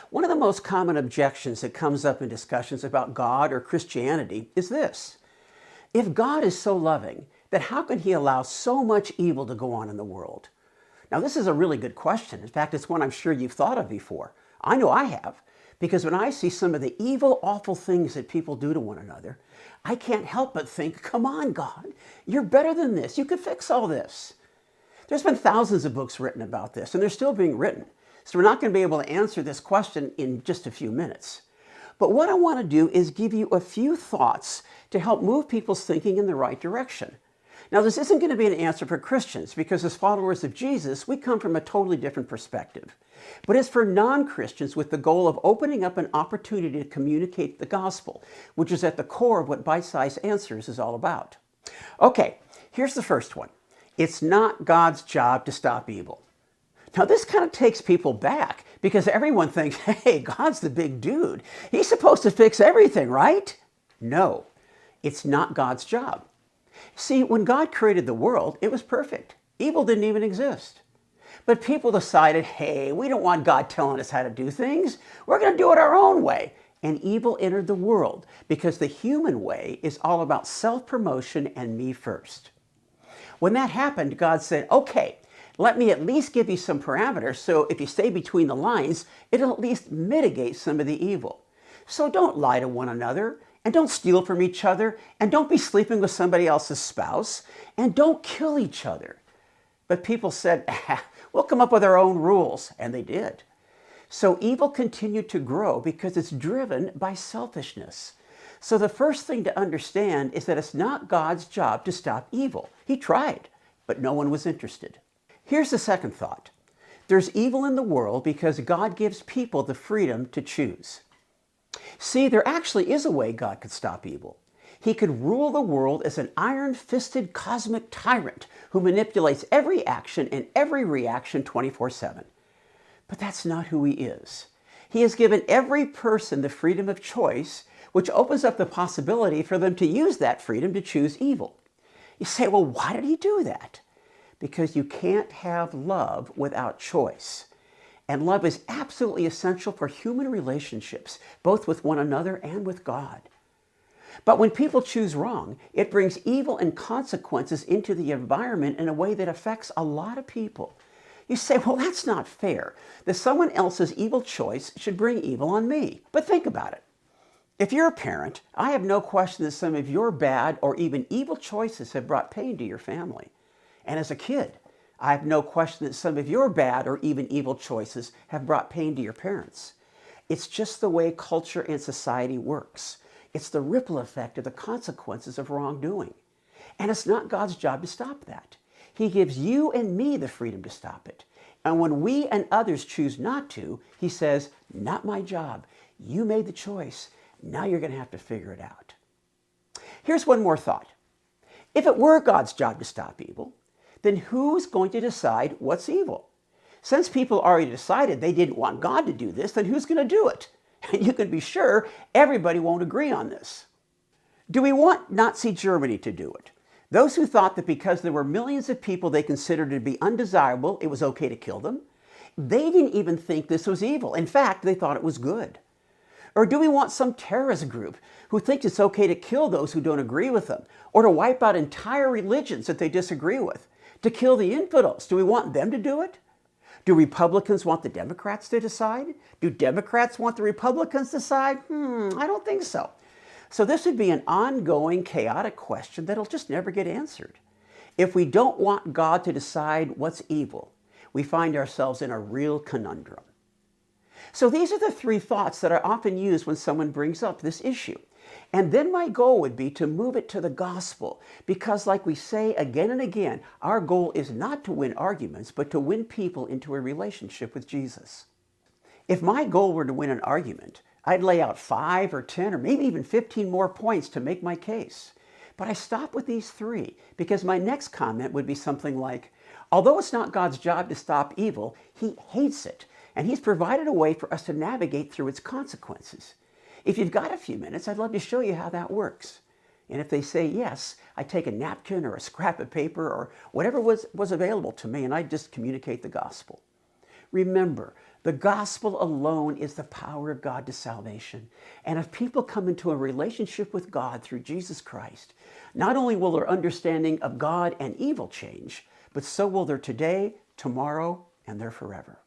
One of the most common objections that comes up in discussions about God or Christianity is this. If God is so loving, then how can he allow so much evil to go on in the world? Now, this is a really good question. In fact, it's one I'm sure you've thought of before. I know I have, because when I see some of the evil, awful things that people do to one another, I can't help but think, come on, God, you're better than this. You could fix all this. There's been thousands of books written about this, and they're still being written. So we're not going to be able to answer this question in just a few minutes. But what I want to do is give you a few thoughts to help move people's thinking in the right direction. Now, this isn't going to be an answer for Christians because as followers of Jesus, we come from a totally different perspective. But it's for non-Christians with the goal of opening up an opportunity to communicate the gospel, which is at the core of what Bite-Size Answers is all about. Okay, here's the first one. It's not God's job to stop evil. Now, this kind of takes people back because everyone thinks, hey, God's the big dude. He's supposed to fix everything, right? No, it's not God's job. See, when God created the world, it was perfect. Evil didn't even exist. But people decided, hey, we don't want God telling us how to do things. We're going to do it our own way. And evil entered the world because the human way is all about self-promotion and me first. When that happened, God said, okay, let me at least give you some parameters so if you stay between the lines, it'll at least mitigate some of the evil. So don't lie to one another, and don't steal from each other, and don't be sleeping with somebody else's spouse, and don't kill each other. But people said, we'll come up with our own rules, and they did. So evil continued to grow because it's driven by selfishness. So the first thing to understand is that it's not God's job to stop evil. He tried, but no one was interested. Here's the second thought. There's evil in the world because God gives people the freedom to choose. See, there actually is a way God could stop evil. He could rule the world as an iron-fisted cosmic tyrant who manipulates every action and every reaction 24/7. But that's not who he is. He has given every person the freedom of choice, which opens up the possibility for them to use that freedom to choose evil. You say, well, why did he do that? Because you can't have love without choice. And love is absolutely essential for human relationships, both with one another and with God. But when people choose wrong, it brings evil and consequences into the environment in a way that affects a lot of people. You say, well, that's not fair, that someone else's evil choice should bring evil on me. But think about it. If you're a parent, I have no question that some of your bad or even evil choices have brought pain to your family. And as a kid, I have no question that some of your bad or even evil choices have brought pain to your parents. It's just the way culture and society works. It's the ripple effect of the consequences of wrongdoing. And it's not God's job to stop that. He gives you and me the freedom to stop it. And when we and others choose not to, he says, not my job. You made the choice. Now you're going to have to figure it out. Here's one more thought. If it were God's job to stop evil, then who's going to decide what's evil? Since people already decided they didn't want God to do this, then who's going to do it? And you can be sure everybody won't agree on this. Do we want Nazi Germany to do it? Those who thought that because there were millions of people they considered to be undesirable, it was okay to kill them? They didn't even think this was evil. In fact, they thought it was good. Or do we want some terrorist group who thinks it's okay to kill those who don't agree with them, or to wipe out entire religions that they disagree with, to kill the infidels? Do we want them to do it? Do Republicans want the Democrats to decide? Do Democrats want the Republicans to decide? I don't think so. So this would be an ongoing, chaotic question that'll just never get answered. If we don't want God to decide what's evil, we find ourselves in a real conundrum. So these are the three thoughts that are often used when someone brings up this issue. And then my goal would be to move it to the gospel, because like we say again and again, our goal is not to win arguments, but to win people into a relationship with Jesus. If my goal were to win an argument, I'd lay out 5 or 10 or maybe even 15 more points to make my case. But I stop with these 3 because my next comment would be something like, although it's not God's job to stop evil, he hates it, and he's provided a way for us to navigate through its consequences. If you've got a few minutes, I'd love to show you how that works. And if they say yes, I take a napkin or a scrap of paper or whatever was available to me, and I just communicate the gospel. Remember, the gospel alone is the power of God to salvation. And if people come into a relationship with God through Jesus Christ, not only will their understanding of God and evil change, but so will their today, tomorrow, and their forever.